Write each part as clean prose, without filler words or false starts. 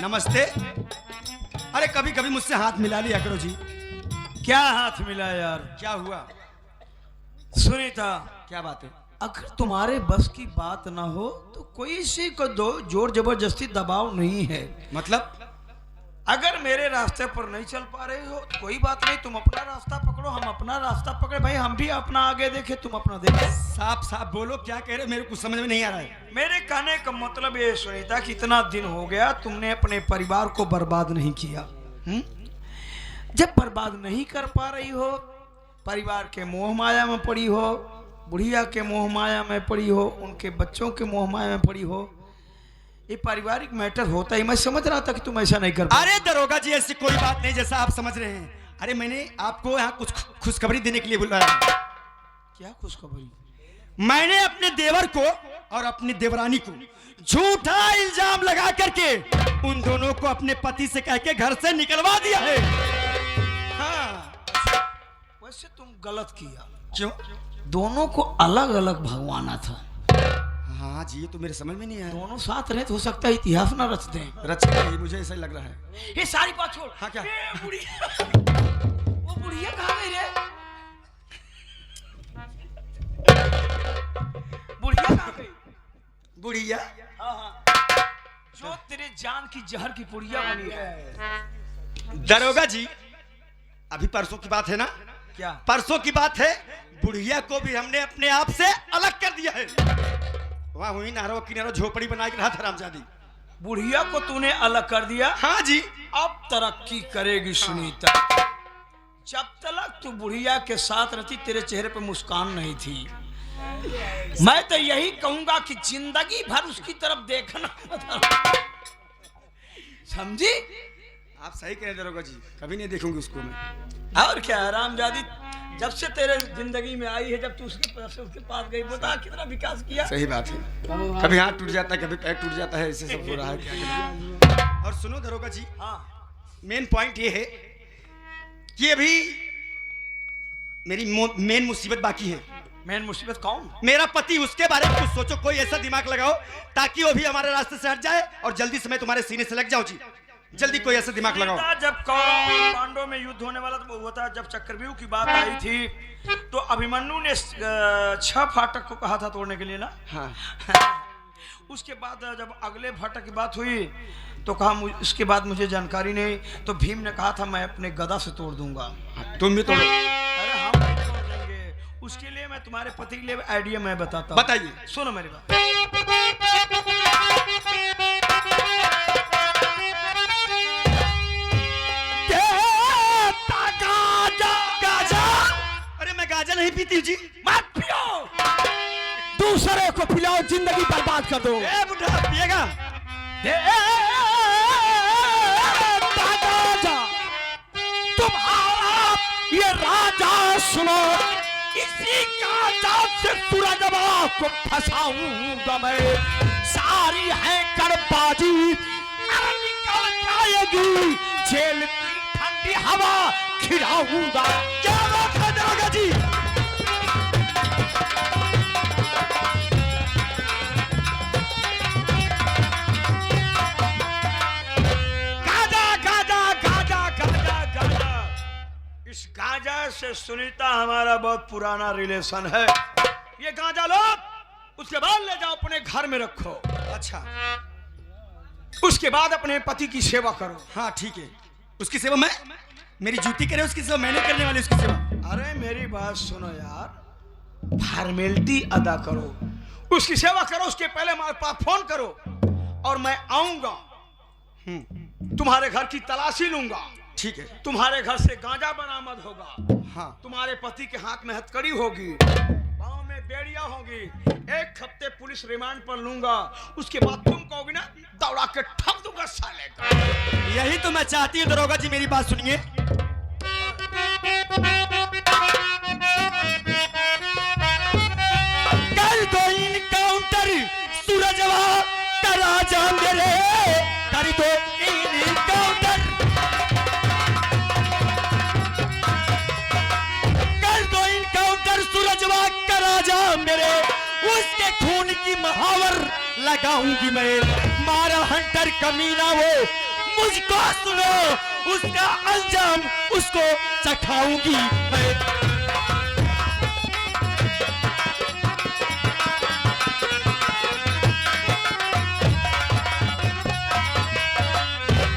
नमस्ते। अरे कभी कभी मुझसे हाथ मिला लिया करो जी। क्या हाथ मिला यार? क्या हुआ? सुनीता, क्या बात है? अगर तुम्हारे बस की बात ना हो तो कोई इसी को दो, जोर जबरदस्ती दबाव नहीं है। मतलब? अगर मेरे रास्ते पर नहीं चल पा रहे हो तो कोई बात नहीं, तुम अपना रास्ता पकड़ो, हम अपना रास्ता पकड़े। भाई हम भी अपना आगे देखे, तुम अपना देखो। साफ साफ बोलो, क्या कह रहे हो? मेरे कुछ समझ में नहीं आ रहा है। मेरे कहने का मतलब ये सुनीता कि इतना दिन हो गया तुमने अपने परिवार को बर्बाद नहीं किया। जब बर्बाद नहीं कर पा रही हो, परिवार के मोह माया में पड़ी हो, बुढ़िया के मोह माया में पड़ी हो, उनके बच्चों के मोह माया में पड़ी हो, ये पारिवारिक मैटर होता ही। मैं समझ रहा था कि तुम ऐसा नहीं कर पाओगे। अरे दरोगा जी, ऐसी कोई बात नहीं जैसा आप समझ रहे हैं। अरे मैंने आपको यहाँ कुछ खुशखबरी देने के लिए बुलाया है। क्या खुशखबरी? मैंने अपने देवर को और अपनी देवरानी को झूठा इल्जाम लगा करके उन दोनों को अपने पति से कह के घर से निकलवा दिया है। हाँ। वैसे तुम गलत किया। क्यों? दोनों को अलग अलग भगवाना था। हाँ जी, ये तो मेरे समझ में नहीं आया। दोनों साथ रहे तो हो सकता है इतिहास ना रचते हैं। रच गए, मुझे ऐसा ही लग रहा है। ये सारी बात छोड़। हाँ क्या? बुढ़िया, वो बुढ़िया कहाँ गई रे? बुढ़िया कहाँ गई? बुढ़िया? हाँ। जो तेरे जान की जहर की पुड़िया बनी है। दरोगा जी, अभी परसों की बात है ना? क्या? परसों की बात है। बुढ़िया को भी हमने अपने आप से अलग कर दिया है। वहां हुई नारो किनारो झोपड़ी बना के रहा था रामजादी। बुढ़िया को तूने अलग कर दिया? हाँ जी। अब तरक्की करेगी सुनीता। जब तक तू बुढ़िया के साथ रहती तेरे चेहरे पे मुस्कान नहीं थी। मैं तो यही कहूंगा कि जिंदगी भर उसकी तरफ देखना। समझी? आप सही कह रहे दरोगा जी, कभी नहीं देखूंगी उसको मैं। और क्या रामजादी, जब से तेरे जिंदगी में आई है, जब तू उसके पास गई, बता कितना विकास किया। सही बात है। कभी हाथ टूट जाता है, कभी पैर टूट जाता है, ऐसे सब हो रहा है। क्या? और सुनो दरोगा जी, हाँ। मेन पॉइंट ये है कि अभी मेरी मेन मुसीबत बाकी है। मेन मुसीबत कौन? मेरा पति, उसके बारे में कुछ सोचो, कोई ऐसा दिमाग लगाओ ताकि वो भी हमारे रास्ते से हट जाए और जल्दी से मैं तुम्हारे सीने से लग जाऊं जी। जल्दी कोई ऐसा दिमाग लगाओ। जब कौरव और पांडवों में युद्ध होने वाला तो हुआ था, जब चक्रव्यूह की बात आई थी तो अभिमन्यु ने 6 फाटक को कहा था तोड़ने के लिए ना। हाँ। उसके बाद जब अगले फाटक की बात हुई तो कहा इसके बाद मुझे जानकारी नहीं, तो भीम ने कहा था मैं अपने गदा से तोड़ दूंगा। तुम भी तोड़ो। अरे हम नहीं तोड़ देंगे। उसके लिए मैं तुम्हारे पति के लिए आइडिया मैं बताता हूं। बताइए। सुनो मेरी बात। गाजा नहीं पीती जी। मत पियो, दूसरे को पिलाओ, जिंदगी बर्बाद कर दो। ए बुढ़ा पिएगा? तुम्हारा ये राजा सुनो, इसी गाजा से सूरजवा को फंसाऊंगा मैं। सारी है करबाजी निकल जाएगी, जेल की ठंडी हवा खिलाऊंगा। क्या बात है दरोगा जी? गाजा गाजा गाजा गाजा गाजा। इस गाजा से सुनीता हमारा बहुत पुराना रिलेशन है। ये गाजा लो, उसके बाद ले जाओ अपने घर में रखो। अच्छा। उसके बाद अपने पति की सेवा करो। हाँ ठीक है। उसकी सेवा मैं, मेरी जूती करे उसकी सेवा मैंने करने वाली उसकी सेवा। अरे मेरी बात सुनो यार, फॉर्मेलिटी अदा करो, उसकी सेवा करो। उसके पहले हमारे पास फोन करो और मैं आऊंगा, तुम्हारे घर की तलाशी लूंगा। ठीक है। तुम्हारे घर से गांजा बरामद होगा। हाँ। तुम्हारे पति के हाथ में हथकड़ी होगी, पाँव में बेड़िया होगी। 1 हफ्ते पुलिस रिमांड पर लूंगा। उसके बाद तुम कहोगे ना, दौड़ा के ठप दूंगा साले का। यही तो मैं चाहती हूँ दरोगा जी, मेरी बात सुनिए। कर दो इनकाउंटर, सूरजवा करा जा मेरे, कर दो इनकाउंटर, कर दो इनकाउंटर, सूरजवा करा जा मेरे। उसके खून की महावर लगाऊंगी मैं। मारा हंटर कमीना वो मुझको सुनो, उसका अंजाम उसको चखाऊंगी मैं।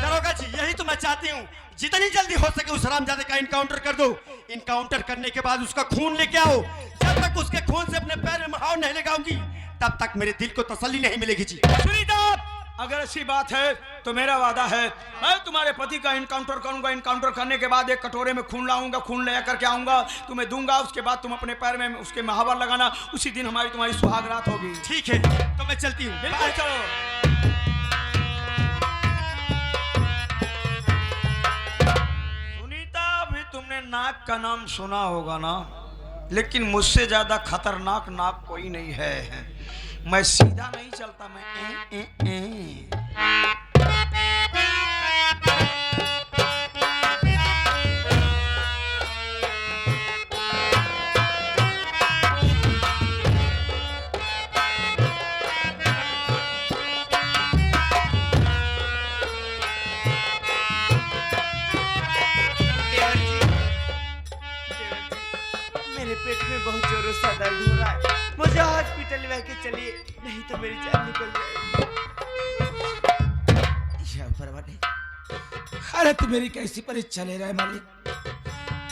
दरोगा जी, यही तो मैं चाहती हूँ, जितनी जल्दी हो सके उस हरामजादे का इनकाउंटर कर दो। इनकाउंटर करने के बाद उसका खून लेके आओ। जब तक उसके खून से अपने पैर में महाव नहीं लगाऊंगी, तब तक मेरे दिल को तसल्ली नहीं मिलेगी जी। सुनीता, अगर ऐसी बात है तो मेरा वादा है, मैं तुम्हारे पति का इनकाउंटर करूंगा। इनकाउंटर करने के बाद एक कटोरे में खून लाऊंगा, खून ले करके आऊंगा, तुम्हें दूंगा। उसके बाद तुम अपने पैर में उसके महावर लगाना। उसी दिन हमारी तुम्हारी सुहाग रात होगी। ठीक है, तो मैं चलती हूँ। बिल्कुल चलो। सुनीता, अभी तुमने नाक का नाम सुना होगा ना, लेकिन मुझसे ज्यादा खतरनाक नाक कोई नहीं है। मैं सीधा नहीं चलता, मैं मेरे पेट में बहुत जोरों से दर्द हो रहा है, मुझे हॉस्पिटल लेके चलिए, नहीं तो मेरी जान निकल जाएगी। अरे तू मेरी कैसी परीक्षा ले रहा है मालिक?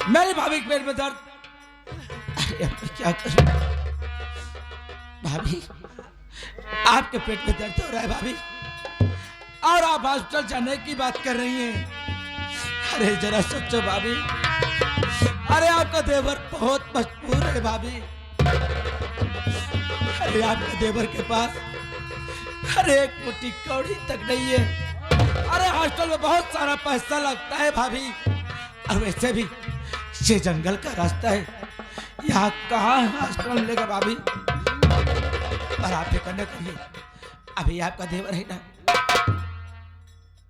मेरे भाभी के पेट में दर्द, अरे अब मैं क्या करूं? भाभी, आपके पेट में दर्द हो रहा है भाभी, और आप हॉस्पिटल जाने की बात कर रही हैं। अरे जरा सोचो भाभी, अरे आपका देवर बहुत मजबूर है भाभी। अरे आपके देवर के पास अरे एक मुट्ठी कौड़ी तक नहीं है। अरे हॉस्टल में बहुत सारा पैसा लगता है भाभी, और वैसे भी ये जंगल का रास्ता है, यहाँ कहाँ हॉस्टल मिलेगा भाभी? और आप फिक्र न करिए, अभी आपका देवर है ना,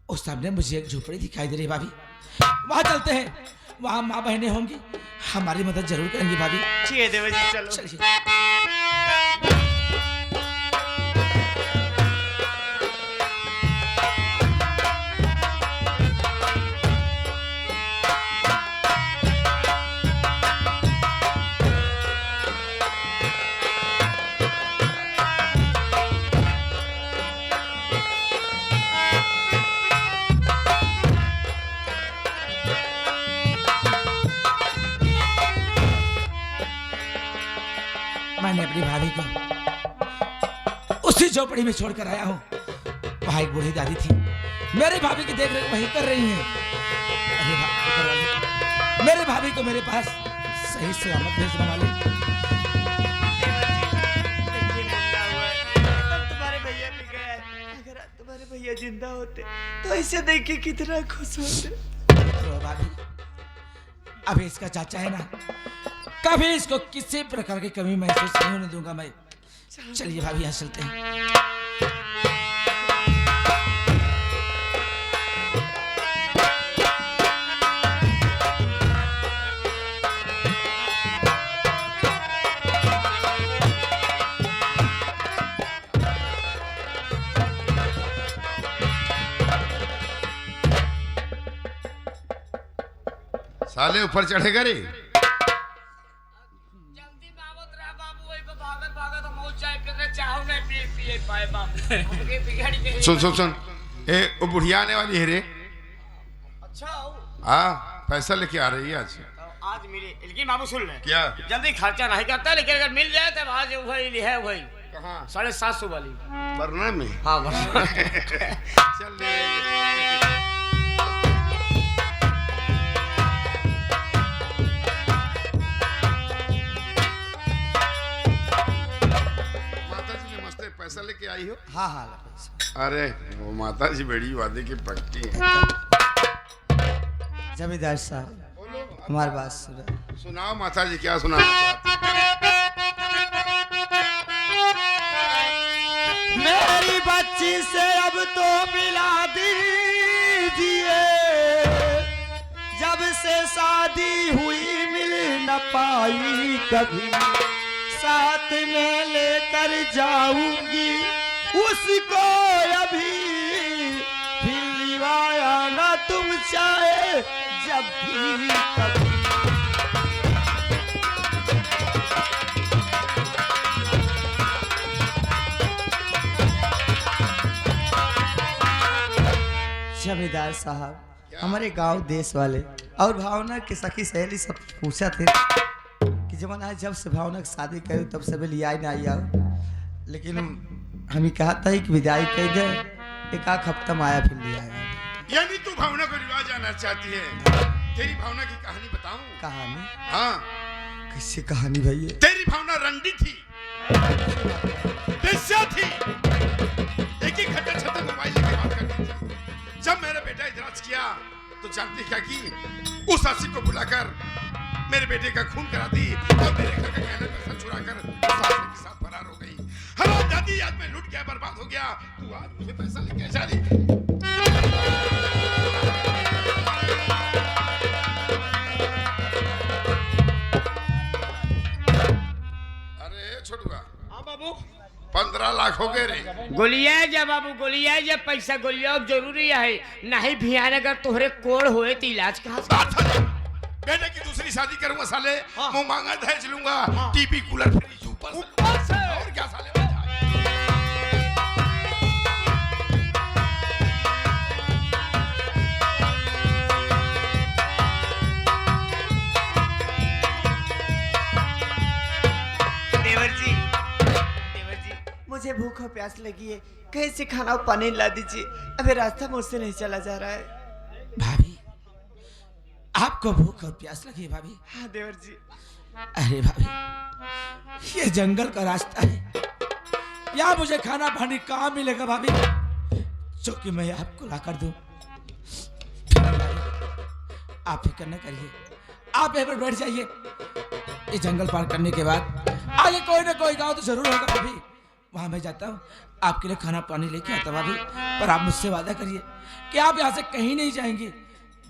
उस सामने मुझे एक झोपड़ी दिखाई दे रही है भाभी, वहां चलते हैं। वहां माँ बहनें होंगी, हमारी मदद जरूर करेंगी भाभी। ठीक है देवर जी, चलो। चलिए। मैंने अपनी भाभी को उसी झोपड़ी में छोड़कर आया हूँ। वहां एक बूढ़ी दादी थी, मेरी भाभी की देखरेख वही कर रही हैं। अरे ऊपर वाले, मेरे भाभी को मेरे पास सही सलामत भेज बना ले। देखिए मुन्ना हुआ है, अब तुम्हारे भैया भी गया है, अगर आज तुम्हारे भैया जिंदा होते तो ऐसे देखिए कितना खुश होते। तो भाभी, अभी इसका चाचा है ना, कभी इसको किसी प्रकार की कमी महसूस नहीं होने दूंगा मैं। चलिए भाभी, यहाँ चलते हैं। साले ऊपर चढ़ेगा रे। सुन सुन सुन, ए वो बुढ़िया आने वाली है रे। अच्छा हाँ, पैसा लेके आ रही है आज। आज मिले, लेकिन बाबू सुन ले, क्या? जल्दी खर्चा नहीं करता, लेकिन अगर मिल जाए तो आज वही है, वही कहाँ? 750 वाली। वरना में। हाँ बस। चल ले। माता जी नमस्ते, पैसा लेके आई हो? हाँ हाँ, अरे वो माता जी बड़ी वादे की पक्की है। जमींदार साहब, हमारी बात सुनो। सुनाओ माता जी, क्या सुनाना चाहती? मेरी बच्ची से अब तो मिला दीजिए, जब से शादी हुई मिल न पाई कभी, साथ में लेकर जाऊंगी उसको, अभी फिर लिवाया चाहे जब भी कभी। जमींदार साहब, हमारे गांव देश वाले और भावना की सखी सहेली सब पूछा थे कि जब आज जब से भावना की शादी करी तब से लिया ही नहीं आओ, लेकिन हम कहा था कि विदाई कर दे, एक आध हफ्ता में आया फिर लिया आया। यानी तू भावना को रिवाज आना चाहती है? तेरी भावना की कहानी बताऊं? कहानी? हाँ। कैसी कहानी भैया? तेरी भावना रंडी थी, बेस्या थी, एक ही घंटे छत्ते मोबाइल लेके बात करती थी। जब मेरा बेटा इतराज किया तो जानती क्या की? उस आशिक को बुलाकर मेरे बेटे का खून करा दी और मेरे घर का गहना पैसा चुरा कर उस आशिक के साथ फरार हो गई। हमारी दादी आज मैं लूट गया, बर्बाद हो गया, तू आज मुझे पैसा लेके जा रही। अरे छोटुआ। हाँ बाबू। 15 लाख हो गए रे। गोलिया जा बाबू, गोलिया जा, पैसा गोलिया जरूरी है, नहीं भियान अगर तोहरे कोड़ होए तो इलाज कहाँ से? बेटे की दूसरी शादी करूंगा साले। हाँ। मुंह मांगा दहेज लूंगा। हाँ। टीवी कूलर फ्रिज ऊपर से और क्या साले? मुझे भूख और प्यास लगी है, कहीं से खाना और पानी ला दीजिए, अभी रास्ता मुझसे नहीं चला जा रहा है। भाभी, आपको भूख और प्यास लगी है भाभी? हाँ देवर जी। अरे भाभी, ये जंगल का रास्ता है, यहाँ मुझे खाना पानी कहाँ मिलेगा भाभी जो कि मैं आपको ला कर दूं? आप फिक्र न करिए, आप यहाँ पर बैठ जाइए। ये जंगल पार करने के बाद आगे कोई ना कोई गांव तो जरूर होगा भाभी, वहां मैं जाता हूँ, आपके लिए खाना पानी लेके आता भाभी। पर आप मुझसे वादा करिए कि आप यहाँ से कहीं नहीं जाएंगे,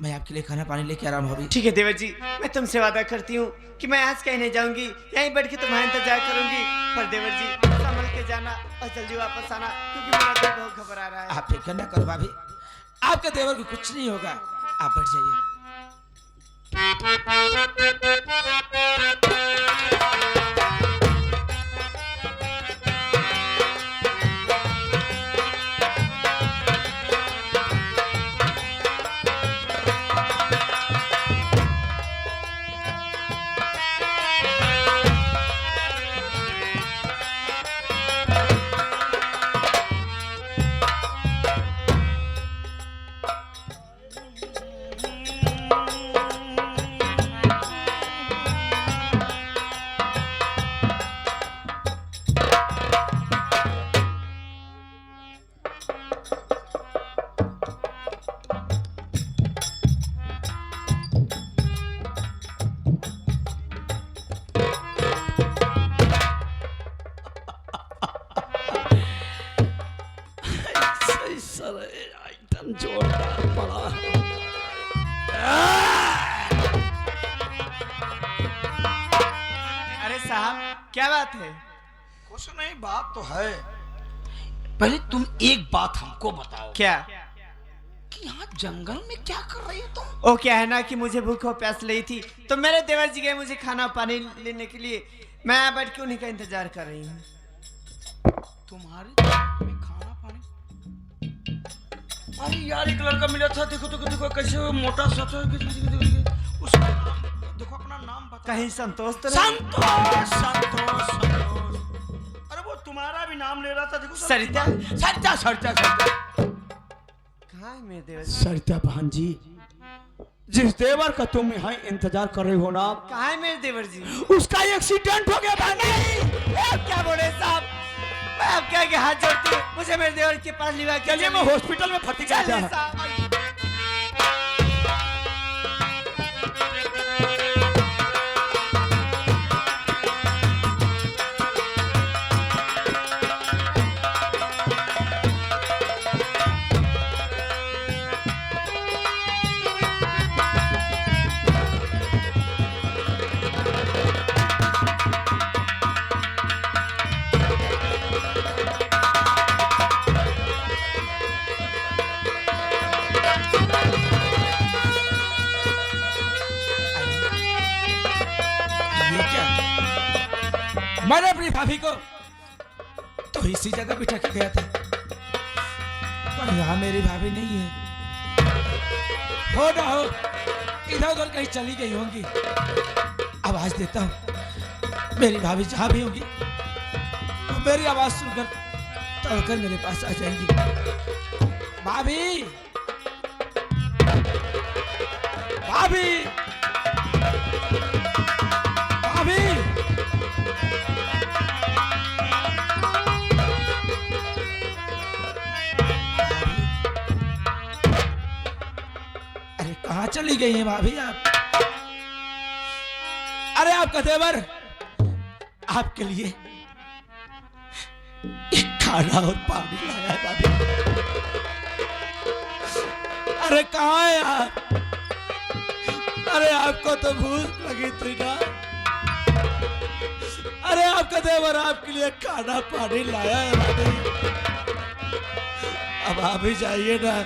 मैं आपके लिए खाना पानी लेके आ रहा हूँ भाभी। ठीक है देवर जी, मैं तुमसे वादा करती हूँ कि मैं आज कहीं नहीं जाऊंगी, यहीं बैठ के तुम्हारा इंतजार करूंगी। पर देवर जी संभल के जाना और जल्दी वापस आना, क्योंकि मेरा दिल बहुत घबरा रहा है। आप फिक्र न करो भाभी, आपके देवर को कुछ नहीं होगा, आप बैठ जाइए। अरे साहब क्या बात है? कुछ नहीं, बात तो है। पहले तुम एक बात हमको बताओ क्या? कि यहाँ जंगल में क्या कर रही हो तुम? वो क्या है ना कि मुझे भूख और प्यास लगी थी, तो मेरे देवर जी गए मुझे खाना पानी लेने के लिए, मैं यहाँ बैठ के उन्हीं का इंतजार कर रही हूँ। तुम्हारे में खाना पानी? अरे यार, एक लड़का मिला था, देखो देखो देखो कैसे मोटा सा था, उसका नाम देखो, अपना नाम बता। कहीं संतोष तो नहीं? संतोष संतोष संतोष। अरे वो तुम्हारा भी नाम ले रहा था, देखो। सरिता? सरिता सरिता सरिता। कहाँ है मेरे देवर जी? सरिता बहन जी, जिस देवर का तुम यहाँ इंतजार कर रहे हो ना, कहाँ है मेरे देवर जी? उसका एक्सीडेंट हो गया बहन जी। आप क्या बोले साहब? मैं आपके आगे हाथ जोड़ती हूँ, मुझे मेरे देवर के पास लिवा के चलिए, मैं हॉस्पिटल में भर्ती करता चलिए हूँ। साहब। मैंने अपनी भाभी को तो इसी जगह बिठा के गया था, पर यहाँ मेरी भाभी नहीं है। हो ना हो इधर उधर कहीं चली गई होंगी। आवाज देता हूँ, मेरी भाभी जहाँ भी होंगी वो मेरी आवाज सुनकर दौड़कर मेरे पास आ जाएंगी। भाभी, भाभी, भाभी, अरे कहाँ चली गई हैं भाभी आप? अरे आपका देवर आपके लिए एक खाना और पानी लाया है भाभी। अरे कहाँ है आप? अरे आपको तो भूख लगी थी ना। अरे आपका देवर आपके लिए खाना पानी लाया है भाभी। अब आप ही जाइए ना।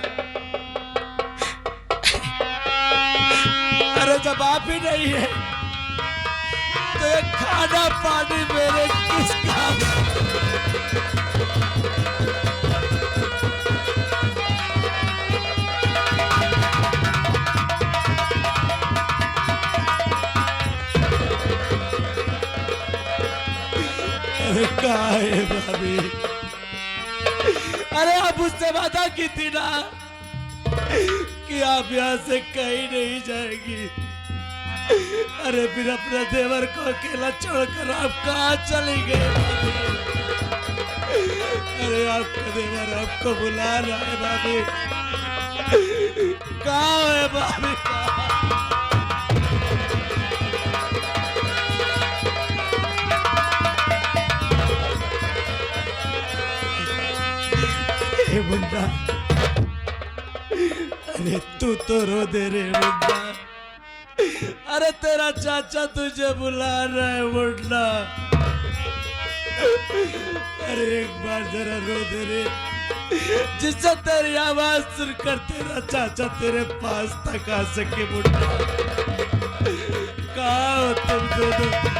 अरे जब आप ही नहीं है तो ये खाना पानी मेरे किस काम? अरे कहाँ है भाभी? अरे आप उससे वादा की थी ना कि आप यहाँ से कहीं नहीं जाएगी। अरे फिर अपने देवर को अकेला छोड़कर आप कहाँ चली गए? अरे आपका देवर आपको बुला रहा है भाभी। कहाँ है भाभी? हे मुन्ना, अरे तू तो रो दे रे मुन्ना। अरे तेरा चाचा तुझे बुला रहा है मुन्ना। अरे एक बार जरा रो दे रे, जिससे तेरी आवाज सुनकर तेरा चाचा तेरे पास तक आ सके मुन्ना। कहाँ हो तुम दोनों?